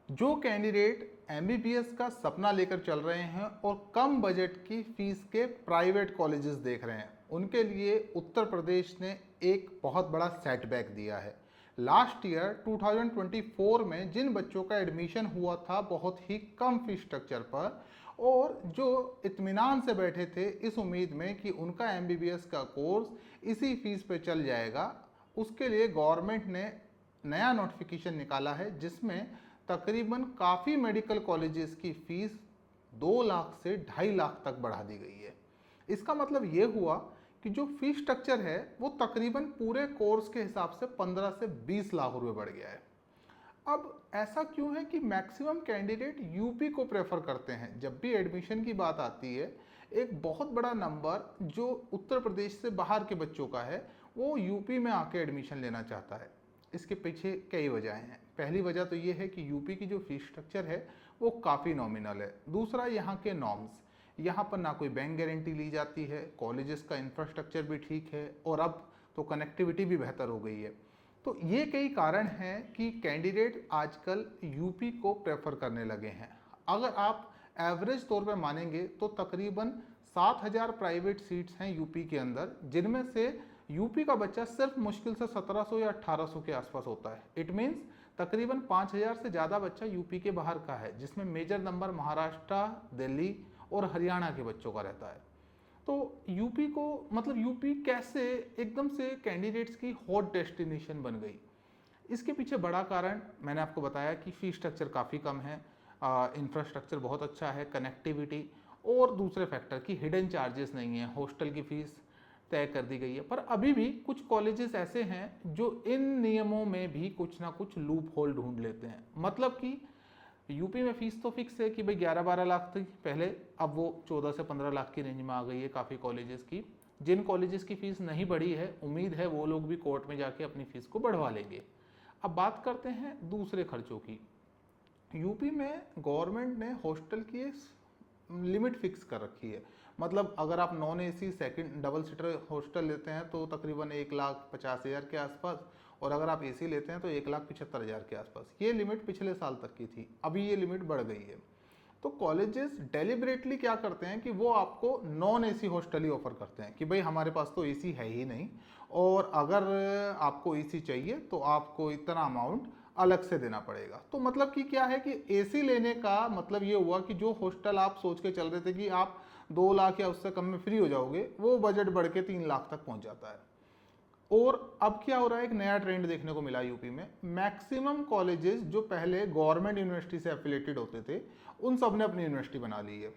जो candidate MBBS का सपना लेकर चल रहे हैं और कम बजट की फीस के प्राइवेट कॉलेजेस देख रहे हैं, उनके लिए उत्तर प्रदेश ने एक बहुत बड़ा सेटबैक दिया है। लास्ट ईयर 2024 में जिन बच्चों का एडमिशन हुआ था बहुत ही कम फीस स्ट्रक्चर पर, और जो इत्मीनान से बैठे थे इस उम्मीद में कि उनका एमबीबीएस का कोर्स इसी फीस पे चल जाएगा, उसके लिए गवर्नमेंट ने नया नोटिफिकेशन निकाला है जिसमें तकरीबन काफ़ी मेडिकल कॉलेजेस की फीस 2 लाख से 2.5 लाख तक बढ़ा दी गई है। इसका मतलब ये हुआ कि जो फीस स्ट्रक्चर है वो तकरीबन पूरे कोर्स के हिसाब से 15 से 20 लाख रुपए बढ़ गया है। अब ऐसा क्यों है कि मैक्सिमम कैंडिडेट यूपी को प्रेफर करते हैं? जब भी एडमिशन की बात आती है, एक बहुत बड़ा नंबर जो उत्तर प्रदेश से बाहर के बच्चों का है वो यूपी में आके एडमिशन लेना चाहता है। इसके पीछे कई वजहें हैं। पहली वजह तो ये है कि यूपी की जो फीस स्ट्रक्चर है वो काफ़ी नॉमिनल है। दूसरा, यहाँ के नॉर्म्स, यहाँ पर ना कोई बैंक गारंटी ली जाती है, कॉलेजेस का इंफ्रास्ट्रक्चर भी ठीक है और अब तो कनेक्टिविटी भी बेहतर हो गई है। तो ये कई कारण हैं कि कैंडिडेट आजकल यूपी को प्रेफर करने लगे हैं। अगर आप एवरेज तौर पर मानेंगे तो तकरीबन 7,000 प्राइवेट सीट्स हैं यूपी के अंदर, जिनमें से यूपी का बच्चा सिर्फ मुश्किल से 1700 या 1800 के आसपास होता है। इट मीन्स तकरीबन 5,000 से ज़्यादा बच्चा यूपी के बाहर का है, जिसमें मेजर नंबर महाराष्ट्र, दिल्ली और हरियाणा के बच्चों का रहता है। तो यूपी को, मतलब यूपी कैसे एकदम से कैंडिडेट्स की हॉट डेस्टिनेशन बन गई? इसके पीछे बड़ा कारण मैंने आपको बताया कि फ़ीस स्ट्रक्चर काफ़ी कम है, इंफ्रास्ट्रक्चर बहुत अच्छा है, कनेक्टिविटी, और दूसरे फैक्टर की हिडन चार्जेस नहीं है, हॉस्टल की फ़ीस तय कर दी गई है। पर अभी भी कुछ कॉलेजेस ऐसे हैं जो इन नियमों में भी कुछ ना कुछ लूप होल ढूंढ लेते हैं। मतलब कि यूपी में फीस तो फिक्स है कि भाई 11-12 लाख थी पहले, अब वो 14 से 15 लाख की रेंज में आ गई है काफ़ी कॉलेजेस की। जिन कॉलेजेस की फ़ीस नहीं बढ़ी है, उम्मीद है वो लोग भी कोर्ट में जाके अपनी फ़ीस को बढ़वा लेंगे। अब बात करते हैं दूसरे खर्चों की। यूपी में गवर्नमेंट ने हॉस्टल की लिमिट फिक्स कर रखी है। मतलब अगर आप non AC second double seater hostel लेते हैं तो तकरीबन 1,50,000 के आसपास, और अगर आप एसी लेते हैं तो 1,75,000 के आसपास। ये लिमिट पिछले साल तक की थी, अभी ये लिमिट बढ़ गई है। तो कॉलेजेस डेलिबरेटली क्या करते हैं कि वो आपको नॉन एसी हॉस्टल ही ऑफर करते हैं कि भाई हमारे पास तो एसी है ही नहीं, और अगर आपको एसी चाहिए तो आपको इतना अमाउंट अलग से देना पड़ेगा। तो मतलब कि क्या है कि एसी लेने का मतलब ये हुआ कि जो हॉस्टल आप सोच के चल रहे थे कि आप 2 लाख या उससे कम में फ्री हो जाओगे, वो बजट बढ़ के 3 लाख तक पहुंच जाता है। और अब क्या हो रहा है, एक नया ट्रेंड देखने को मिला यूपी में। मैक्सिमम कॉलेजेस जो पहले गवर्नमेंट यूनिवर्सिटी से एफिलेटेड होते थे, उन सब ने अपनी यूनिवर्सिटी बना ली है।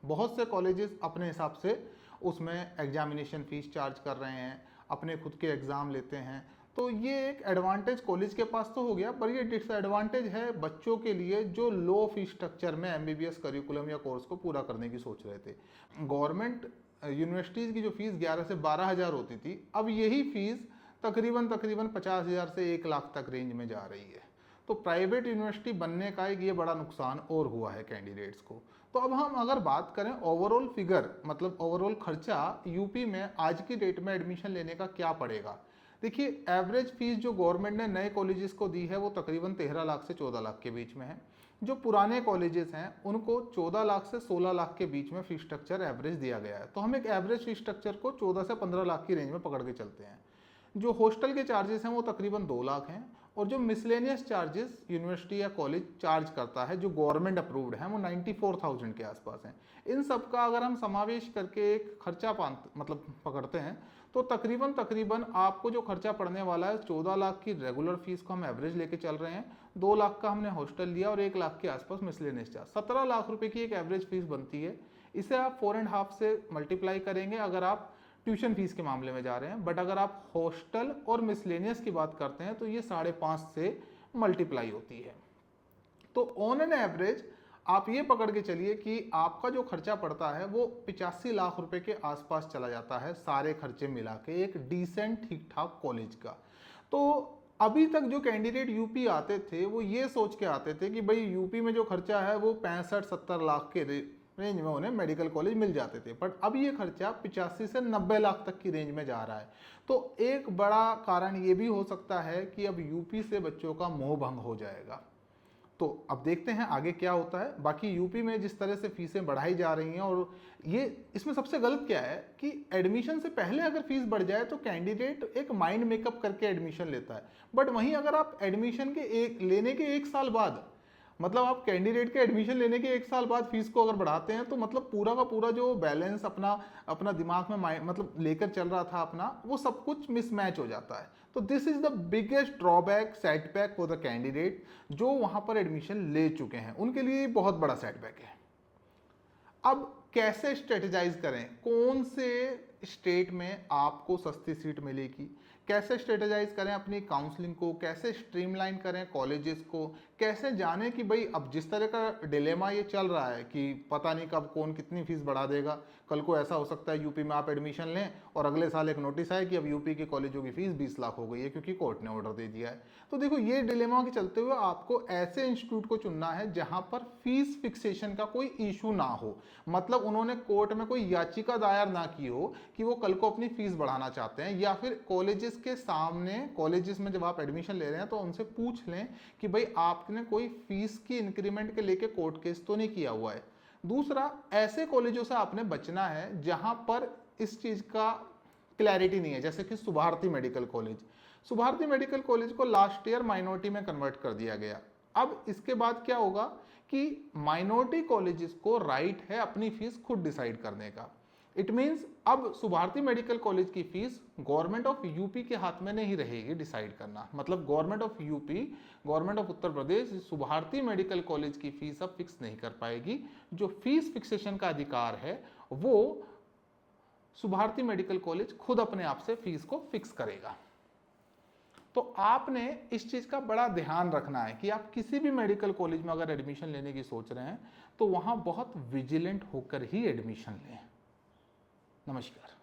बहुत से कॉलेजेस अपने हिसाब से उसमें एग्जामिनेशन फीस चार्ज कर रहे हैं, अपने खुद के एग्ज़ाम लेते हैं। तो ये एक एडवांटेज कॉलेज के पास तो हो गया, पर ये डिसएडवांटेज है बच्चों के लिए जो लो फीस स्ट्रक्चर में एमबीबीएस करिकुलम या कोर्स को पूरा करने की सोच रहे थे। गवर्नमेंट यूनिवर्सिटीज़ की जो फीस 11 से 12,000 होती थी, अब यही फीस तकरीबन 50,000 से 1 लाख तक रेंज में जा रही है। तो प्राइवेट यूनिवर्सिटी बनने का एक ये बड़ा नुकसान और हुआ है कैंडिडेट्स को। तो अब हम अगर बात करें ओवरऑल फिगर, मतलब ओवरऑल खर्चा यूपी में आज की डेट में एडमिशन लेने का क्या पड़ेगा। देखिए, एवरेज फीस जो गवर्नमेंट ने नए कॉलेजेस को दी है वो तकरीबन 13 लाख से 14 लाख के बीच में है। जो पुराने कॉलेजेस हैं उनको 14 लाख से 16 लाख के बीच में फीस स्ट्रक्चर एवरेज दिया गया है। तो हम एक एवरेज फीस स्ट्रक्चर को 14 से 15 लाख की रेंज में पकड़ के चलते हैं। जो हॉस्टल के चार्जेस हैं वो तकरीबन 2 लाख हैं, और जो मिसलेनियस चार्जेस यूनिवर्सिटी या कॉलेज चार्ज करता है जो गवर्नमेंट अप्रूव्ड है वो 94,000 के आसपास हैं। इन सब का अगर हम समावेश करके एक खर्चा मतलब पकड़ते हैं तो तकरीबन तकरीबन आपको जो खर्चा पड़ने वाला है, 14 लाख की रेगुलर फीस को हम एवरेज लेके चल रहे हैं, 2 लाख का हमने हॉस्टल लिया और 1 लाख के आसपास मिसलेनियस चार्ज, 17 लाख रुपए की एक एवरेज फीस बनती है। इसे आप 4.5 से मल्टीप्लाई करेंगे अगर आप ट्यूशन फीस के मामले में जा रहे हैं, बट अगर आप हॉस्टल और मिसलेनियस की बात करते हैं तो ये 5.5 से मल्टीप्लाई होती है। तो ऑन एन एवरेज आप ये पकड़ के चलिए कि आपका जो खर्चा पड़ता है वो 85 लाख रुपए के आसपास चला जाता है, सारे खर्चे मिला के एक डिसेंट ठीक ठाक कॉलेज का। तो अभी तक जो कैंडिडेट यूपी आते थे वो ये सोच के आते थे कि भाई यूपी में जो खर्चा है वो 65-70 लाख के रेंज में उन्हें मेडिकल कॉलेज मिल जाते थे, बट अब ये खर्चा 85 से 90 लाख तक की रेंज में जा रहा है। तो एक बड़ा कारण ये भी हो सकता है कि अब यूपी से बच्चों का मोह भंग हो जाएगा। तो अब देखते हैं आगे क्या होता है। बाकी यूपी में जिस तरह से फीसें बढ़ाई जा रही हैं, और ये इसमें सबसे गलत क्या है कि एडमिशन से पहले अगर फीस बढ़ जाए तो कैंडिडेट एक माइंड मेकअप करके एडमिशन लेता है, बट वहीं अगर आप एडमिशन के लेने के 1 साल बाद, मतलब आप कैंडिडेट के एडमिशन लेने के 1 साल बाद फीस को अगर बढ़ाते हैं, तो मतलब पूरा का पूरा जो बैलेंस अपना अपना दिमाग में मतलब लेकर चल रहा था अपना, वो सब कुछ मिसमैच हो जाता है। तो this is the biggest drawback, setback for the candidate जो वहां पर एडमिशन ले चुके हैं, उनके लिए बहुत बड़ा सेटबैक है। अब कैसे स्ट्रेटेजाइज करें, कौन से स्टेट में आपको सस्ती सीट मिलेगी, कैसे स्ट्रेटेजाइज करें अपनी काउंसलिंग को, कैसे स्ट्रीमलाइन करें कॉलेजेस को, कैसे जाने कि भाई अब जिस तरह का डिलेमा ये चल रहा है कि पता नहीं कब कौन कितनी फीस बढ़ा देगा। कल को ऐसा हो सकता है यूपी में आप एडमिशन लें और अगले साल एक नोटिस आए कि अब यूपी के कॉलेजों की फीस 20 लाख हो गई है क्योंकि कोर्ट ने ऑर्डर दे दिया है। तो देखो, ये डिलेमा के चलते हुए आपको ऐसे इंस्टीट्यूट को चुनना है जहां पर फीस फिक्सेशन का कोई इशू ना हो, मतलब उन्होंने कोर्ट में कोई याचिका दायर ना की हो कि वो कल को अपनी फीस बढ़ाना चाहते हैं, या फिर कॉलेजेस के सामने, कॉलेजेस में जब आप एडमिशन ले रहे हैं तो उनसे पूछ लें कि भाई आपने कोई फीस की इंक्रीमेंट के लेके कोर्ट केस तो नहीं किया हुआ है। दूसरा, ऐसे कॉलेजों से आपने बचना है जहां पर इस चीज का क्लैरिटी नहीं है, जैसे कि Subharti medical college. Subharti medical college को लास्ट ईयर माइनॉरिटी में कन्वर्ट कर दिया गया। अब इसके बाद क्या होगा कि माइनॉरिटी कॉलेजेस को राइट है अपनी फीस खुद डिसाइड करने का। इट मीन्स अब सुभारती मेडिकल कॉलेज की फीस गवर्नमेंट ऑफ यूपी के हाथ में नहीं रहेगी डिसाइड करना, मतलब government of UP, government of Uttar Pradesh Subharti medical college की फीस अब फिक्स नहीं कर पाएगी। जो फीस फिक्सेशन का अधिकार है वो सुभारती मेडिकल कॉलेज खुद अपने आप से फीस को फिक्स करेगा। तो आपने इस चीज का बड़ा ध्यान रखना है कि आप किसी भी मेडिकल कॉलेज में अगर एडमिशन लेने की सोच रहे हैं तो वहां बहुत विजिलेंट होकर ही एडमिशन लें। नमस्कार।